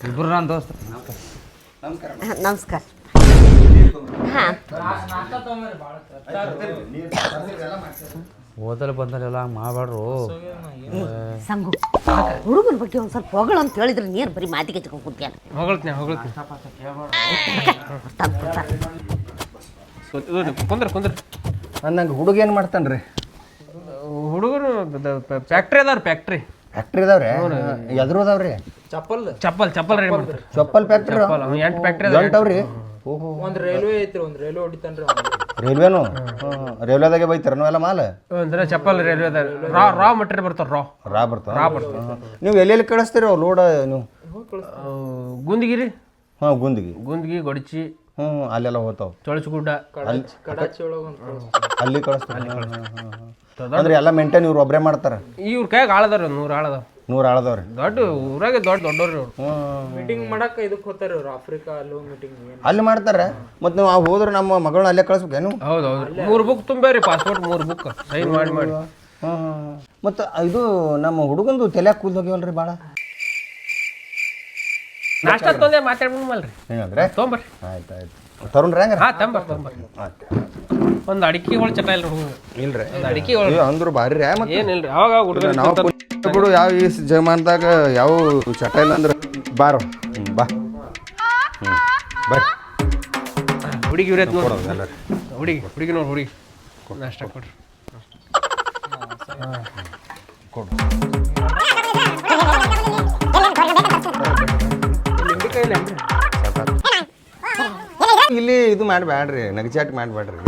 ಇಬ್ರು ನನ್ನ ದೋಸ್ತ. ನಮಸ್ಕಾರ. ಹಾ ಓದಲು ಬಂದಲ್ಲೆಲ್ಲ ಮಾಡ್ಬಾಡ್ರು. ಸಂಗು ಹುಡುಗನ ಬಗ್ಗೆ ಒಂದ್ ಸ್ವಲ್ಪ ಹೊಗಳು ಅಂತ ಹೇಳಿದ್ರೆ ನೀರು ಬರೀ ಮಾತಿಗೆ ಹಚ್ಕೊಂಡು ಕೂತ್ಯಾನ. ಹೊಗಳ್ತೀನಿ ಕುಂದ್ರ ನಂಗೆ ಹುಡುಗ ಏನು ಮಾಡ್ತಾನ್ರಿ? ಹುಡುಗರು ಫ್ಯಾಕ್ಟ್ರಿ ಅದಾವ್ರಿ ಫ್ಯಾಕ್ಟ್ರಿ ಇದಾವ್ರಿ ಎದ್ರು ಅದಾವ್ರಿ? ಚಪ್ಪಲ್ ರೆಡಿ ಮಾಡ್ತಾರೆ ಚಪ್ಪಲ್ ಫ್ಯಾಕ್ಟ್ರಿ 8 ಫ್ಯಾಕ್ಟ್ರಿ ಎಂಟವ್ರಿ? ಒಂದ್ ರೈಲ್ವೆ ಐತ್ರಿ, ಒಂದ್ ರೈಲ್ವೆ ಹೊಡಿತಾನ್ರಿ. ರೈಲ್ವೇನು ರೈಲ್ವೆದಾಗೆ ಬೈತಾರ ನಾವೆಲ್ಲ ಮಾಲ್ ಅಂದ್ರೆ ಚಪ್ಪಲ್ ರೈಲ್ವೆ ರಾ ಮಟೀರಿಯಲ್ ಬರ್ತಾರ ರಾ ಬರ್ತಾವ. ನೀವು ಎಲ್ಲೆಲ್ಲಿ ಕಳಿಸ್ತೀರಿ ಅವ್ ಲೋಡ್? ನೀವು ಗುಂದಗಿರಿ ಗುಂದಿಗಿ ಗೊಡಚಿ ಅಲ್ಲೆಲ್ಲ ಹೋಗ್ತಾವ. ಚೊಳಚಗುಡ್ಡ ಅಲ್ಲಿ ಕಳಿಸ್ತಾರೆ ಅಂದ್ರೆ ಎಲ್ಲ ಮೇಂಟೈನ್ ಇವ್ರು ಒಬ್ಬರೇ ಮಾಡ್ತಾರ? ಇವ್ರ ಕೈಯಾಗ ಆಳದಾರ 100 ಆಳದವ್ರಿ ದೊಡ್ಡ ಊರಾಗೆ ದೊಡ್ಡವ್ರಿ ಮೀಟಿಂಗ್ ಮಾಡಕ್ ಇದಕ್ಕೆ ಹೋಗ್ತಾರ ಅವ್ರು, ಆಫ್ರಿಕಾ ಅಲ್ಲೂ ಮೀಟಿಂಗ್ ಅಲ್ಲಿ ಮಾಡ್ತಾರೆ. ಮತ್ತೆ ನೀವು ಹೋದ್ರೆ ನಮ್ಮ ಮಗಳನ್ನ ಅಲ್ಲೇ ಕಳಿಸ್ಬೇಕೇನು? ಹೌದೌದು 3 ಬುಕ್ ತುಂಬೇರಿ ಪಾಸ್ಪೋರ್ಟ್ 3 ಬುಕ್ ಸೈನ್ ಮಾಡಿ ಮತ್ತು ಇದು ನಮ್ಮ ಹುಡುಗಂದು ತಲೆಯಾಗ ಕೂದ್ ಹೋಗ್ಯವಲ್ರಿ ಭಾಳ. ನಾಷ್ಟ ತೊಂದೆ ಮಾತಾಡ್ಬಿಡ್ಮಲ್ರಿ ಏನಂದ್ರೆ ತೊಂಬರ್ರಿ. ಆಯ್ತು ತರುಣ್ರಿ ಹೆಂಗ? ಹಾಂ ತೊಂಬರ್ರಿ. ಒಂದು ಅಡಿಕೆ ಒಳಗೆ ಚಟ ಇಲ್ಲ ಹುಡುಗ ಇಲ್ರಿ ಅಡಿಕೆ ಒಳಗೆ ಅಂದ್ರು ಭಾರಿ ರೇ. ಮತ್ತೆ ಏನಿಲ್ರಿ ಅವಾಗ ಹುಡುಗ ನಾವು ಬಿಡು ಯಾವ ಈ ಜಮಾನದಾಗ ಯಾವ ಚಟ ಇಲ್ಲ ಅಂದ್ರೆ ಬಾರೋ ಬಾ ಬರ್ರಿ ಹುಡುಗಿ ಇವ್ರೈತೆ ನೋಡಿ ಹುಡುಗಿ ನೋಡಿ ನಾಷ್ಟ ಕೊಡ್ರಿ ಕೊಡು. ಇಲ್ಲಿ ಇದು ಮಾಡಬೇಡ್ರಿ, ನಗಚಾಟ್ ಮಾಡಬೇಡ್ರಿ.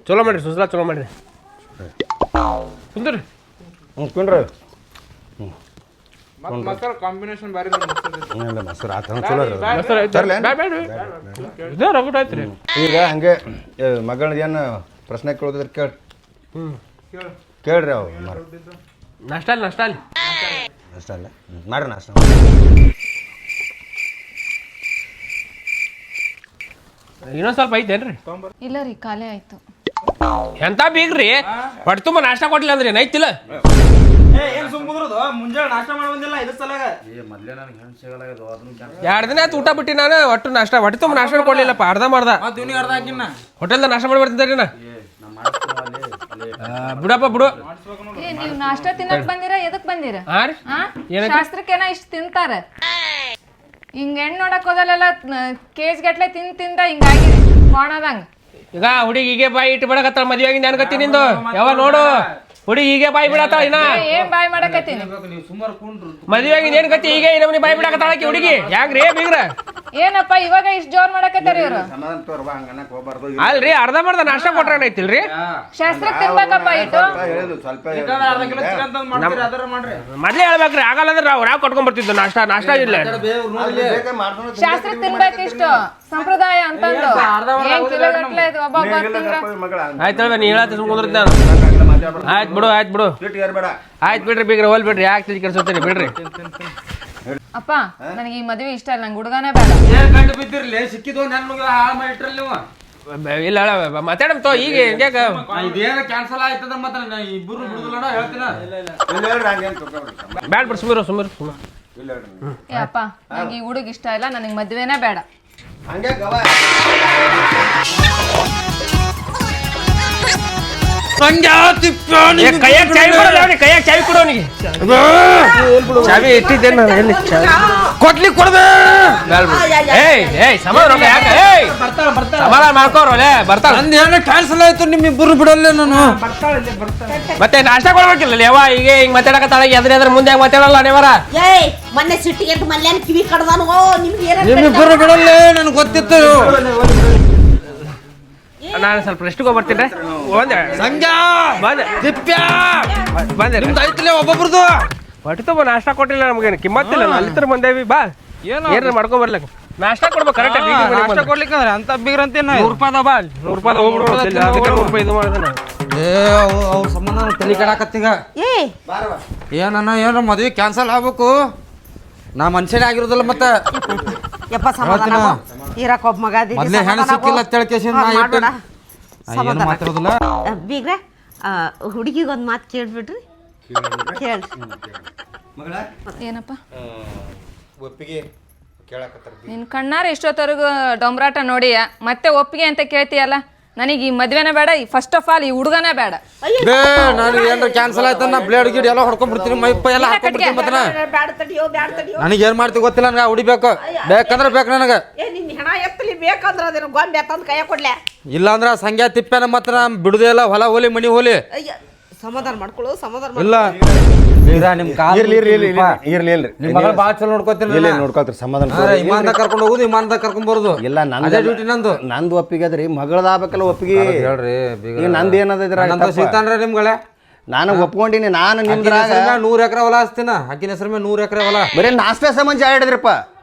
ಚಲೋ ಮಾಡ್ರಿ ಸುಸ್ಲಾ ಚಲೋ ಮಾಡ್ರಿ ಕುಂದ್ರಿ ಕುಂಡ್ರಿ ಮಸಾಲ ಕಾಂಬಿನೇಷನ್ ಬಾರಿ ಮೊಸರು ಆತ ಚಲೋ ಐತ್ರಿ. ಈಗ ಹಂಗೆ ಮಗಳದ್ದು ಏನು ಪ್ರಶ್ನೆ ಕೇಳೋದ್ರ ಕೇಳ್ರಿ ಅವು ನಾಷ್ಟ ಅಲ್ಲಿ ಅಷ್ಟ ಅಲ್ಲ ಮಾಡ್ರಿ ನಾಷ್ಟ. ಇನ್ನೊಂದ್ ಸ್ವಲ್ಪ ಐತೇನ್ರಿ? ಇಲ್ಲ ರೀ ಖಾಲಿ ಆಯ್ತು. ಎಂತ ಬೀಗ್ರಿ ಹೊಟ್ಟೆ ತುಂಬ ನಾಷ್ಟ ಕೊಟ್ಟಿಲ್ಲ ಅಂದ್ರೆ ಏನೈತಿಲ್ಲ ಏನ್ ಸುಮ್ ಕುಂದ್ರದು ಮುಂಜಾನೆ ನಾಷ್ಟ ಮಾಡಿ ಬಂದಿಲ್ಲ ಇದ್ರ ಸಲಾಗ ಮೊದ್ಲೇ ನನಗೆ ಹೆಣ್ಣು ಸಿಗಲ್ಲ ಇದು ಅದನ್ನು 2 ದಿನ ಆಯ್ತು ಊಟ ಬಿಟ್ಟಿ ನಾನು ಒಟ್ಟು ನಾಷ್ಟ ಹೊಟ್ಟೆ ತುಂಬ ನಾಷ್ಟ ಕೊಡ್ಲಿಲ್ಲಪ್ಪ ಅರ್ಧ ಮಾಡ್ದ ಮತ್ತೆ ಇವ್ನಿಗೆ ಅರ್ಧ ಹಾಕಿನ ಹೋಟೆಲ್ದಾಗ ನಾಷ್ಟ ಮಾಡಿ ಬರ್ತಿದ್ದೆ ನಾ ಬಿಡಪ್ಪ ಬಿಡು ನೀವ್ ನಾಷ್ಟ ತಿನ್ನಕ್ ಬಂದಿರ ಎದಕ್ ಬಂದಿರ ಹಾ ರೀ ಶಾಸ್ತ್ರಕ್ಕೇನ ಇಷ್ಟ ತಿಂತಾರ ಹಿಂಗ ಹೆಣ್ ನೋಡಕ್ ಹೋದಲ್ಲೆಲ್ಲ ಕೇಜ್ ಗಟ್ಲೆ ತಿಂದ ಹಿಂಗಾಗಿ ಕೋಣದಂಗ ಈಗ ಹುಡುಗಿಗೆ ಬಾಯಿ ಇಟ್ಟು ಬಿಡಕತ್ತಾಳ ಮದ್ವೆ ಆಗಿಂದ ಏನ್ ಗತಿ ನಿಂದು ಯಾವ ನೋಡು ಹುಡುಗಿ ಹೀಗೆ ಬಾಯಿ ಬಿಡತ್ತಾಳ ಇನ್ನ ಏನ್ ಬಾಯ್ ಮಾಡಕತ್ತೀನಿ ಮದ್ವೆ ಆಗಿಂದ ಏನ್ ಗತಿ ಈಗ ನಮ್ಮನಿ ಬಾಯಿ ಬಿಡಕತ್ತಾಳ ಆಕಿ ಹುಡುಗಿ ಯಾಕ್ರಿ ಬೀಗ್ರ ಏನಪ್ಪ ಇವಾಗ ಇಷ್ಟ ಜೋರ್ ಮಾಡಕತ್ತಾರ ಇವ್ರು ಸಮಾಧಾನ ತೋರ್ಬಾ ಹಂಗನ್ನಕ್ ಹೋಗ್ಬಾರ್ದು ಅಲ್ರಿ ಅರ್ಧ ಮಾಡ್ದ ನಾಷ್ಟ ಕೊಟ್ರ ಐತಿಲ್ರಿ ಶಾಸ್ತ್ರಕ್ ತಿನ್ಬೇಕಪ್ಪ ಇಟ್ಟು ಹೇಳಿದ್ರು ಸ್ವಲ್ಪ ಅರ್ಧ ಕಿಲೋ ಚಿಕನ್ ತಂದ್ ಮಾಡ್ತೀರಿ ಅದರ ಮಾಡ್ರಿ ಮೊದ್ಲೇ ಹೇಳ್ಬೇಕ್ರಿ ಆಗಲ್ಲ ಅಂದ್ರೆ ನಾವು ಕಟ್ಕೊಂಡ್ ಬರ್ತಿದ್ವಿ ನಾಷ್ಟ ಇಲ್ಲ ಶಾಸ್ತ್ರಕ್ ತಿನ್ಬೇಕು ಇಷ್ಟು ಸಂಪ್ರದಾಯ ಅಂತಂದು ಏನ್ ಕಿಲೋ ಗಟ್ಲೆ ಒಬ್ಬೊಬ್ಬ ತಿಂದ್ರ ಮಗಳ ಆಯ್ತಲ್ವ ನೀ ಹೇಳತ್ತ ಸುಮ್ಕೊಂಡ್ರ ಆಯ್ತು ಬಿಡು ಆಯ್ತು ಬಿಡ್ರಿ ಬೀಗ್ರ ಹೋಲ್ ಬಿಡ್ರಿ ಯಾಕೆ ತಿಳಿ ಕೆಲ್ಸೋತೀರಿ ಬಿಡ್ರಿ ಅಪ್ಪ ನನಗೆ ಈ ಮದ್ವೆ ಇಷ್ಟ ಇಲ್ಲ ನಂಗೆ ಹುಡುಗನೇ ಬೇಡ ಏನ್ ಗಂಡು ಬಿದ್ದಿರ್ಲಿ ಸಿಕ್ಕಿದ್ವು ನನ್ ಮಗ ಹಾಳು ಮಾಡಿ ಇಟ್ರಲ್ಲ ನೀವು ಇಲ್ಲ ಮಾತಾಡಮ್ ತೋ ಈಗ ಹೆಂಗ್ಯಾಕ ಇದೇನ ಕ್ಯಾನ್ಸಲ್ ಆಯ್ತಂದ್ರ ಮತ್ತೆ ಇಬ್ಬರು ಬಿಡುದಿಲ್ಲ ಹೇಳ್ತೀನ ಬ್ಯಾಡ ಬಿಡು ಸುಮಿರು ಏ ಅಪ್ಪ ನಂಗೆ ಈ ಹುಡುಗ ಇಷ್ಟ ಇಲ್ಲ ನನಗೆ ಮದ್ವೆನೇ ಬೇಡ ಹಂಗೆ ಗವ ಕೈಯಾಗ ಚಾವಿ ಕೊಡು ಅವನಿಗೆ ಚಾವಿ ಇಟ್ಟಿದ್ದೇನೆ ನಾನು ಎಲ್ಲಿ ಕೊಡ್ಲಿ ಕೊಡ್ದೆ ಸಮಾಧಾನ ಯಾಕೆ ಸಮಾಧಾನ ಮಾಡ್ಕೋರಲೆ ಬರ್ತಾಳ ನಂದು ಏನೋ ಕ್ಯಾನ್ಸಲ್ ಆಯ್ತು ನಿಮ್ಮಿಬ್ಬರು ಬಿಡಲ್ಲ ನಾನು ಮತ್ತೆ ನಾಷ್ಟ ಕೊಡ್ಬೇಕಿಲ್ಲ ಯಾವ ಈಗ ಹಿಂಗ್ ಮಾತಾಡಕತ್ತಾಳ ಎದ್ರ ಮುಂದೆ ಹೆಂಗ್ ಮಾತಾಡಲ್ಲ ನೀವರ ಏಯ್ ಮೊನ್ನೆ ಸಿಟ್ಟಿಗೆ ಅಂತ ಮಲ್ಯಾನ ಕಿವಿ ಕಡ್ದಾನು ನಿಮ್ಗೆ ನಿಮ್ಮಿಬ್ಬರು ಬಿಡಲ್ಲ ನನಗೆ ಗೊತ್ತಿತ್ತು ನಾನು ಸ್ವಲ್ಪ ರೆಸ್ಟ್ಗೆ ಬರ್ತೀನಿ ಒಂದೇ ಸಂಜಾ ಬಂದೆ ಬಂದೆ ನಿಮ್ದು ಐತಿಲ್ಲ ಒಬ್ಬೊಬ್ರದು ಹೊಟ್ಟೆ ತುಂಬ ನಾಷ್ಟ ಕೊಟ್ಟಿಲ್ಲ ನಮ್ಗೇನು ಕಿಮ್ಮತ್ತಿಲ್ಲ ಅಲ್ಲಿ ತರ ಬಂದೇವಿ ಬಾ ಏನ್ರ ಮಾಡ್ಕೊಂಡ್ ಬರ್ಲಕ್ಕ ನಾಷ್ಟ ಕೊಡ್ಬೇಕು ಕರೆಕ್ಟ್ ನಾಷ್ಟ ಕೊಡ್ಲಿಕ್ಕಂದ್ರೆ ಅಂತ ಬಿಗ್ರಂತೇನ ₹100 ಬಾ ₹100 ಇದು ಮಾಡಿದೆ ಏ ಅವ್ರ ಸಂಬಂಧ ತಲೆ ಕೆಡಾಕತ್ತೀಗ ಏನನ್ನ ಏನೋ ಮದ್ವೆ ಕ್ಯಾನ್ಸಲ್ ಆಗ್ಬೇಕು ನಾ ಮನುಷ್ಯನೇ ಆಗಿರೋದಿಲ್ಲ ಮತ್ತೆ ಯಪ್ಪ ಸಮಾಧಾನ ಇರಕ್ ಒಬ್ಬ ಮಗ ಅದೀನಿ, ಮೊದ್ಲೇ ಹೆಣ್ಣು ಸಮಾಧಾನ ಸಿಕ್ಕಿಲ್ಲ ಆಗು. ತಿಳ್ಕೇಸಿ ಹಂಗ್ ಮಾಡ್ಬೇಡ. ಏನು ಮಾತಾಡೋದಿಲ್ಲ ಬೀಗ್ರೆ ಹುಡುಗಿಗೆ ಒಂದು ಮಾತು ಕೇಳ್ಬಿಡ್ರಿ ಕೇಳ್ರಿ ಏನಪ್ಪ ಒಪ್ಪಿಗೆ ಕೇಳಕತ್ತಾರ ನಿನ್ ಕಣ್ಣಾರ ಇಷ್ಟೊತ್ತವರೆಗೂ ಡೊಂಬ್ರಾಟ ನೋಡಿಯ ಮತ್ತೆ ಒಪ್ಪಿಗೆ ಅಂತ ಕೇಳ್ತೀಯಲ್ಲ ನನಗೆ ಈ ಮದ್ವೆನೇ ಬೇಡ ಈ ಫಸ್ಟ್ ಆಫ್ ಆಲ್ ಈ ಹುಡುಗನೇ ಬೇಡ ಬೇ ನಾನು ಏನಾರ ಕ್ಯಾನ್ಸಲ್ ಆಯ್ತು ನಾ ಬ್ಲೇಡ್ ಗಿಡ್ ಎಲ್ಲ ಹೊಡ್ಕೊಂಡ್ಬಿಡ್ತೀನಿ ಮೈಪ್ಪ ಎಲ್ಲ ಹಾಕೊಂಡ್ಬಿಡ್ತೀನಿ ಮತ್ತೆ ಬ್ಯಾಡ ತಡಿಯೋ ಬ್ಯಾಡ ತಡಿಯೋ ನನಗೆ ಏನು ಮಾಡ್ತೀವಿ ಗೊತ್ತಿಲ್ಲ ನನಗೆ ಹೊಡಿಬೇಕು ಬೇಕಂದ್ರೆ ಬೇಕು ನನಗೆ ಏ ನಿನ್ನ ಹೆಣ ಎತ್ತಲಿ ಬೇಕಂದ್ರೆ ಅದೇನು ಗೊಂಬೆ ತಂದು ಕೈಯ ಕೊಡ್ಲೆ ಇಲ್ಲ ಅಂದ್ರೆ ಸಂಗ್ಯಾ ತಿಪ್ಪೆನ ಮತ್ತೆ ನಾ ಬಿಡುದೇ ಇಲ್ಲ ಹೊಲ ಹೋಲಿ ಮನಿ ಹೋಲಿ ಅಯ್ಯ ಸಮಾಧಾನ ಮಾಡ್ಕೊಳ್ಳು ಸಮಾಧಾನ ಇಲ್ಲ ನಿಮ್ ಕಾಲ್ ಇರ್ಲಿ ನಿಮ್ ಮಗಳು ಭಾಳ ಚಲೋ ನೋಡ್ಕೊತೀನಿ ನೋಡ್ಕೊಳ್ತೀರಿ ಸಮಾಧಾನ ವಿಮಾನದಾಗ ಕರ್ಕೊಂಡು ಹೋಗುದು ವಿಮಾನದಾಗ ಕರ್ಕೊಂಡ್ ಬರೋದು ಇಲ್ಲ ಅದೇ ಡ್ಯೂಟಿ ನಂದು ನಂದು ಒಪ್ಪಿಗೆ ಅದ್ರಿ ಮಗಳದಾಗಬೇಕಲ್ಲ ಒಪ್ಪಿಗೆ ಹೇಳ್ರಿ ಈಗ ನಂದು ಏನದ ಸಿಗ್ತಾನ್ರಿ ನಿಮ್ಗಳೇ ನಾನು ಒಪ್ಕೊಂಡಿನಿ ನಾನು ನಿಮ್ದ್ರಾಗ 100 ಎಕರೆ ಹೊಲ ಹಚ್ತೀನ ಆಕಿನ ಹೆಸರು ಮೇಲೆ 100 ಎಕರೆ ಹೊಲ ಬರೀ ನಾಷ್ಟ ಸಂಬಂಧ ಹೇಳಿದ್ರಪ್ಪ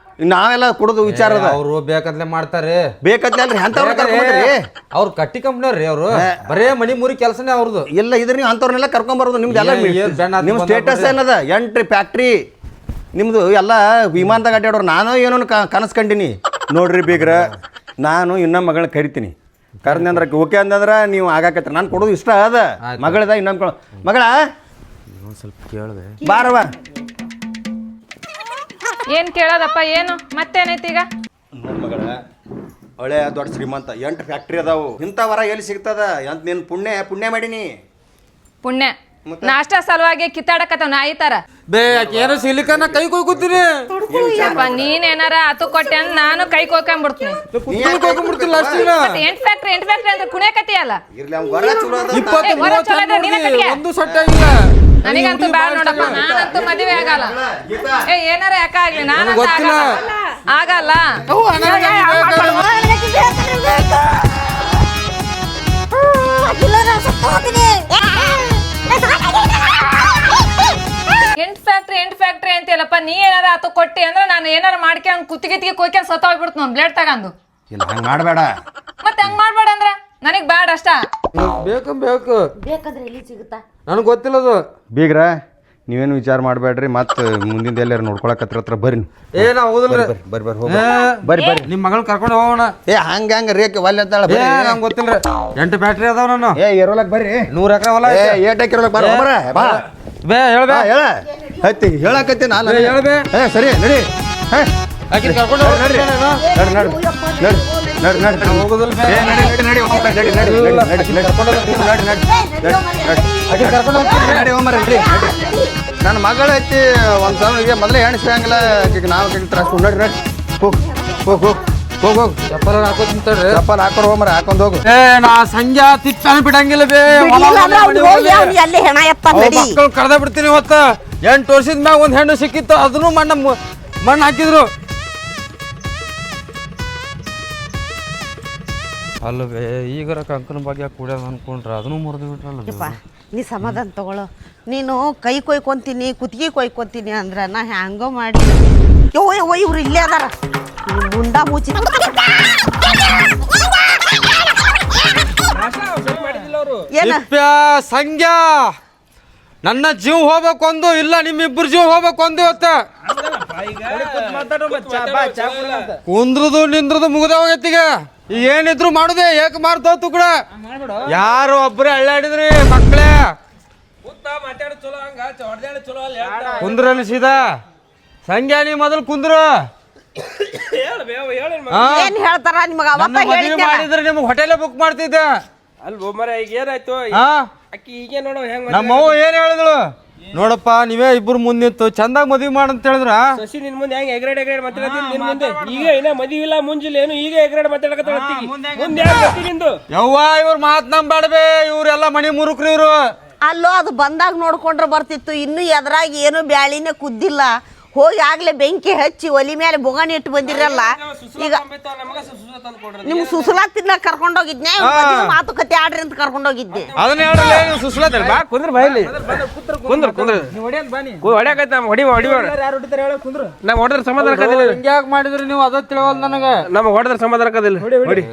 ನಾವೆಲ್ಲ ಕೊಡೋದು ವಿಚಾರ ಅದ ಅವ್ರು ಬೇಕಂತಲೇ ಮಾಡ್ತಾರೆ ಬೇಕತ್ಲೆ ಅಲ್ರಿ ಅಂತವ್ರ ಕರ್ಕೊಂಡ್ರಿ ಅವ್ರು ಕಟ್ಟಿ ಕಂಪ್ನಿಯವ್ರಿ ಅವ್ರು ಬರೇ ಮನಿ ಮುರಿ ಕೆಲಸನೇ ಅವ್ರದ್ದು ಇಲ್ಲ ಇದ್ರ ನೀವು ಅಂತವ್ರನ್ನೆಲ್ಲ ಕರ್ಕೊಂಬರೋದು ನಿಮ್ದು ಎಲ್ಲ ನಿಮ್ಮ ಸ್ಟೇಟಸ್ ಏನದ ಎಂಟ್ರಿ ಫ್ಯಾಕ್ಟ್ರಿ ನಿಮ್ದು ಎಲ್ಲ ವಿಮಾನದಾಗ ಅಡ್ಡಾಡೋರು ನಾನು ಏನೋ ಕನಸು ಕಂಡಿನಿ ನೋಡ್ರಿ ಬೀಗ್ರ ನಾನು ಇನ್ನೊಂದು ಮಗಳನ್ನ ಕರಿತೀನಿ ಕರ್ದೆ ಅಂದ್ರೆ ಓಕೆ ಅಂತಂದ್ರೆ ನೀವು ಆಗಾಕತ್ರಿ ನಾನು ಕೊಡೋದು ಇಷ್ಟ ಅದ ಮಗಳದ ಇನ್ನೊಂದು ಮಗಳ ಸ್ವಲ್ಪ ಕೇಳಿದೆ ಬಾರವ ಏನ್ ಕೇಳೋದಪ್ಪ ಏನು ಮತ್ತೇನೈತಿ ಈಗ ನೋಡ್ ಮಗಳ ಒಳ್ಳೆ ದೊಡ್ಡ ಶ್ರೀಮಂತ 8 ಫ್ಯಾಕ್ಟ್ರಿ ಅದಾವು ಇಂಥ ವರ ಎಲ್ಲಿ ಸಿಗ್ತದ ಅಂತ ನೀನು ಪುಣ್ಯ ಮಾಡೀನಿ ಪುಣ್ಯ ನಾಷ್ಟ ಸಲುವಾಗಿ ಕಿತ್ತಾಡಕತ್ತವ ನಾಯಿ ತರ ಬೇ ಯಾಕೆ ಏನೋ ಸಿಲಿಕನ್ನ ಕೈ ಕೊಯ್ಕೊತೀನಿ ಯಪ್ಪ ನೀನೇನಾರ ಅತು ಕೊಟ್ಟೆ ಅಂತ ನಾನು ಕೈ ಕೊಯ್ಕೊಂಡ್ಬಿಡ್ತೀನಿ ಕೊಯ್ಕೊಂಡ್ಬಿಡ್ತಿಲ್ಲ ಅಷ್ಟಿನ ಎಂಟ್ ಫ್ಯಾಕ್ಟ್ರಿ ಅಂತ ಕುಣಿಯಕತ್ತಿಯಲ್ಲ ಇರ್ಲಿ ಅವ್ನು ವರ ಚಲೋ ಅದ 20 ಹೊರ ಚಲೋ ಅದ, ನೀನೇ ಕಟ್ಗೆ. ಒಂದು ಸೆಟ್ ಆಗಿಲ್ಲ ನನಗಂತೂ ಬ್ಯಾಡ ನೋಡಪ್ಪ ನಾನಂತೂ ಮದುವೆ ಆಗಲ್ಲ ಏ ಏನಾರ ಯಾಕಾಗ್ಲಿ ನಾನಂತೂ ಗೊತ್ತಿಲ್ಲ. ಆಗಲ್ಲ ಎಂಟ್ ಫ್ಯಾಕ್ಟ್ರಿ ಅಂತೀಯಲ್ಲಪ್ಪ ನೀ ಏನಾರ ಆತು ಕೊಟ್ಟಿ ಅಂದ್ರೆ ನಾನು ಏನಾರ ಮಾಡ್ಕೊಂಡು ಕುತ್ತಿಗೆ ಕೊಯ್ಕೊಂಡು ಸತ್ತೋಗ್ಬಿಡ್ತು ನಾನು ಬ್ಲೇಡ್ ತಗೊಂಡು ಇಲ್ಲ ಹಂಗೆ ಮಾಡಬೇಡ ಮತ್ತೆ ಹಂಗ್ ಮಾಡ್ಬೇಡ ಅಂದ್ರ ನನಗ್ ಬ್ಯಾಡ ಅಷ್ಟ ಬೇಕು ಬೇಕಾದ್ರೆ ಎಲ್ಲಿ ಸಿಗುತ್ತಾ ನನಗೆ ಗೊತ್ತಿಲ್ಲ ಅದು ಬೀಗ್ರ ನೀವೇನು ವಿಚಾರ ಮಾಡಬೇಡ್ರಿ ಮತ್ತೆ ಮುಂದಿನ ಎಲ್ಲಾರು ನೋಡ್ಕೊಳಕತ್ರ ಹತ್ರ ಬರ್ರಿ ಏ ನಾ ಹೋಗುದಿಲ್ರಿ ಬರ್ರಿ ಬರ್ರಿ ಹೋಗಿ ಬರ್ರಿ ಬರ್ರಿ ನಿಮ್ಮ ಮಗಳನ್ನ ಕರ್ಕೊಂಡು ಹೋಗೋಣ. ಏ ಹಂಗ ರೇಖೆ ಒಲ್ಲೆ ಅಂತಾಳ ಏ ನಮ್ಗೆ ಗೊತ್ತಿಲ್ರಿ 8 ಬ್ಯಾಟ್ರಿ ಅದಾವ ನಾನು. ಏ ಏರೋಲಕ್ ಬರ್ರಿ 100 ಎಕರೆ ಹೊಲ ಏ ಏಟಕ್ಕೆ ಇರೋಲಕ್ ಬರ ಬಾ ಬೇ ಹೇಳ್ಬೇ ಹೇಳ ಹತ್ತಿ ಹೇಳಕತ್ತಿ ನಾನು ಹೇಳ್ಬೇ ಏ ಸರಿ ನಡಿ ಹೇ ಆಕಿನ ಕರ್ಕೊಂಡು ನಡಿ ನಡಿ ನಡಿ ನಡಿ ನಡಿ ನಡಿ ಹೋಗುದಿಲ್ಲ ಏ ನಡಿ ನಡಿ ನಡಿ ಹೋಗ್ಬಾ, ನಡಿ ನಡಿ ನಡಿ ನಡಿ ನಡಿ ಕರ್ಕೊಂಡು ನಡಿ ನಡಿ ಆಕಿನ ಕರ್ಕೊಂಡು ನಡಿ ಹೋಮರ ನಡಿ ನನ್ನ ಮಗಳ ಐತಿ ಒಂದು ಸಾವಿರ ಮೊದಲೇ ಹೆಣ್ಣು ಸಿಗಂಗಿಲ್ಲ ಈಗ ನಾವು ಕೈ ತ್ರಾಸ ನಡಿ ನಡಿ ಹೋಗ್ ಹೋಗ್ ಹೋಗ್ ಹೋಗ್ ಹೋಗ್ ಚಪ್ಪಲ್ ಹಾಕೋತೀನಿ ತಡ್ರಿ. ಚಪ್ಪಲ್ ಹಾಕೋರು ಹೋಮರ ಹಾಕೊಂಡು ಹೋಗು ಏ ನಾ ಸಂಜೆ ತಿಪ್ಪಾನ ಬಿಡಂಗಿಲ್ಲ ಬೇ ಅಲ್ಲಿ ಹೆಣ ಎತ್ತ ನಡಿ. ಮಕ್ಕಳು ಕಡ್ದ ಬಿಡ್ತೀನಿ ಇವತ್ತ. 8 ವರ್ಷದ ಮ್ಯಾಗ ಒಂದ್ ಹೆಣ್ಣು ಸಿಕ್ಕಿತ್ತು, ಅದನ್ನು ಮಣ್ಣು ಹಾಕಿದ್ರು. ಅಲ್ಲವೇ ಈಗರ ಕಂಕನ ಭಾಗ್ಯ ಕುಡಿಯೋದು ಅನ್ಕೊಂಡ್ರೆ ಅದನ್ನು ಮುರಿದು ಬಿಟ್ರಲ್ಲ. ನೀ ಸಮಾಧಾನ ತಗೊಳ್ಳೋ. ನೀನು ಕೈ ಕೊಯ್ಕೊಂತೀನಿ ಕುತ್ತಿಗೆ ಕೊಯ್ಕೊಂತೀನಿ ಅಂದ್ರೆ ನಾ ಹ್ಯಾಂಗೋ ಮಾಡಿ ಯವ್ವ ಇವ್ರು ಇಲ್ಲೇ ಅದಾರ. ಮುಂಡ ಮುಚ್ಚಿ ಏನ ಸಂಖ್ಯಾ ನನ್ನ ಜೀವ ಹೋಗ್ಬೇಕೊಂದು, ಇಲ್ಲ ನಿಮ್ಮಿಬ್ಬರು ಜೀವ ಹೋಗ್ಬೇಕೊಂದು. ಇವತ್ತ ಕುಂದ್ರದು ನಿಂದ್ರದು ಮುಗ್ದ ಹೋಗೈತಿಗ. ಈಗ ಏನಿದ್ರು ಮಾಡುದೆ ಏಕ ಮಾರ್ತೋತು ಕೂಡ. ಯಾರು ಒಬ್ರೇ ಅಳ್ಳಾಡಿದ್ರಿ ಮಕ್ಕಳೇ ಕುಂದ್ರಲ್ಲಿ ಸೀದಾ. ಸಂಖ್ಯಾ ನೀ ಮೊದಲು ಕುಂದ್ರು. ಏನ್ ಹೇಳ್ತಾರ ನಿಮಗ ಅವತ್ತ ಮದುವೆ ಹೇಳಿದ್ದೆ ಮಾಡಿದ್ರೆ ನಿಮ್ಗೆ ಹೋಟೆಲ್ ಬುಕ್ ಮಾಡ್ತಿದ್ದೆ. ಅಲ್ವೋ ಮರ ಈಗ ಏನಾಯ್ತು ಅಕ್ಕಿ ಈಗ ನೋಡೋ ಹೆಂಗ್ ನಮ್ಮವ್ವ ಏನ್ ಹೇಳಿದ್ರು ನೋಡಪ್ಪ, ನೀವೇ ಇಬ್ರು ಮುಂದೆ ನಿಂತು ಚಂದಾಗಿ ಮದ್ವಿ ಮಾಡಂತ ಹೇಳಿದ್ರ. ಸಸಿ ನಿನ್ ಮುಂದೆ ಹೆಂಗ್ ಎಗ್ರೇಡ್ ಮಾತಾಡತ್ತೀನಿ ನಿನ್ ಮುಂದೆ. ಈಗ ಇನ್ನ ಮದುವೆ ಇಲ್ಲ ಮುಂಜಿಲ್ಲ ಏನು ಈಗ ಎಗ್ರೇಡ್ ಮಾತಾಡಕತ್ತ ಮುಂದೆ ನಿಂದು ಯವ್ವ ಇವ್ರ ಮಾತ್ ನಂಬಾಡ್ಬೇ, ಇವ್ರೆಲ್ಲ ಮಣಿ ಮುರುಕ್ರಿ ಇವ್ರು. ಅಲ್ಲೋ ಅದು ಬಂದಾಗ ನೋಡ್ಕೊಂಡ್ರೆ ಬರ್ತಿತ್ತು. ಇನ್ನು ಎದ್ರಾಗ ಏನು ಬ್ಯಾಳಿನೇ ಕುದ್ದಿಲ್ಲ. ಹೋಗಿ ಆಗ್ಲೇ ಬೆಂಕಿ ಹಚ್ಚಿ ಒಲಿ ಮೇಲೆ ಬೊಗಣಿ ಇಟ್ಟು ಬಂದಿರಲ್ಲ. ಈಗ ನಿಮ್ಗೆ ಸುಸಲಾಗ್ತಿದ್ನ ಕರ್ಕೊಂಡೋಗಿದ್ನೆ, ಮಾತುಕತೆ ಆಡ್ರಿ ಅಂತ ಕರ್ಕೊಂಡೋಗಿದ್ದೆ. ಅದನ್ನ ಹೇಳ್ರಲ್ಲ ನೀವು ಸುಸ್ಲತ್ತ. ಬಾ ಕುಂದ್ರ ಬಾಯಲ್ಲಿ ಕುಂದ್ರ ಹೊಡ್ಯಾಕೈತ ಹೊಡಿಬೇಡ. ನಮ್ ಹೊಡೆದ್ರ ಸಮಾಧಾನ ಹಿಂಗ್ಯಾಕ್ ಮಾಡಿದ್ರಿ ನೀವು ಅದ ತಿಳಿವಲ್ ನನಗ. ನಮ್ಗೆ ಹೊಡೆದ್ರ ಸಮಾಧಾನ ಕದಿಲ್ಲ. ಹೊಡಿ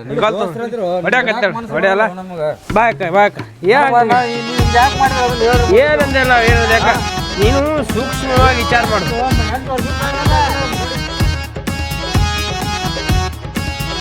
ಹೊಡ್ಯಾಕೈತ ಹೊಡೆಯಲ್ಲ. ಬಾಯಕ್ಕ ಏನಂದೆಲ್ಲ ಏನಂದ ನೀನು ಸೂಕ್ಷ್ಮವಾಗಿ ವಿಚಾರ ಮಾಡು.